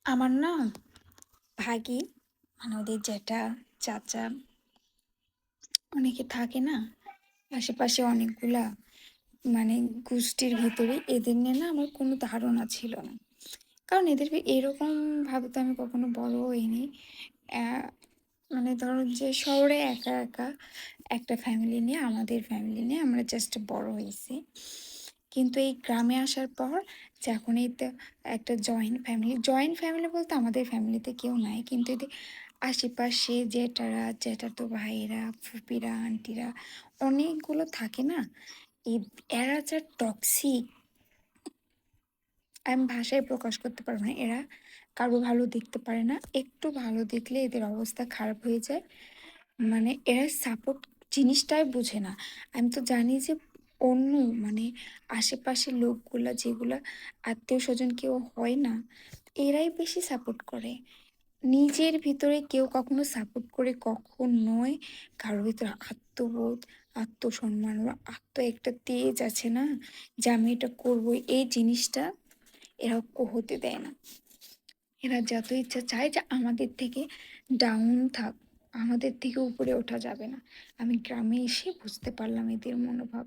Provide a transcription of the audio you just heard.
আমার না ভাগী মানে ওদের জ্যাঠা, চাচা অনেকে থাকে না? আশেপাশে অনেকগুলা মানে গোষ্ঠীর ভিতরে এদের নিয়ে না আমার কোনো ধারণা ছিল না। কারণ এদের এরকমভাবে তো আমি কখনো বড় হইনি। অ্যা মানে ধরো যে শহরে একা একটা ফ্যামিলি নিয়ে আমাদের ফ্যামিলি নিয়ে আমরা জাস্ট বড় হইছি। কিন্তু এই গ্রামে আসার পর যখন একটা জয়েন্ট ফ্যামিলি বলতে আমাদের ফ্যামিলিতে কেউ নাই। কিন্তু এদের আশেপাশে জেঠারা, জ্যাঠাতো ভাইয়েরা, ফুপিরা, আন্টিরা অনেকগুলো থাকে না? এ এরা যা টক্সিক আমি ভাষায় প্রকাশ করতে পারবো না। এরা কারো ভালো দেখতে পারে না। একটু ভালো দেখলে এদের অবস্থা খারাপ হয়ে যায়। মানে এরা সাপোর্ট জিনিসটাই বোঝে না। আমি তো জানি যে অন্য মানে আশেপাশের লোকগুলা যেগুলা আত্মীয়স্বজন কেউ হয় না, এরাই বেশি সাপোর্ট করে। নিজের ভিতরে কেউ কখনো সাপোর্ট করে কখনোই কারোর ভিতরে আত্মবোধ, আত্মসম্মান বা একটা তেজ আছে না যে আমি এটা করবোই, এই জিনিসটা এরা হতে দেয় না। এরা যত ইচ্ছা চায় যে আমাদের থেকে ডাউন থাক, আমাদের থেকে উপরে ওঠা যাবে না। আমি গ্রামে এসে বুঝতে পারলাম এদের মনোভাব।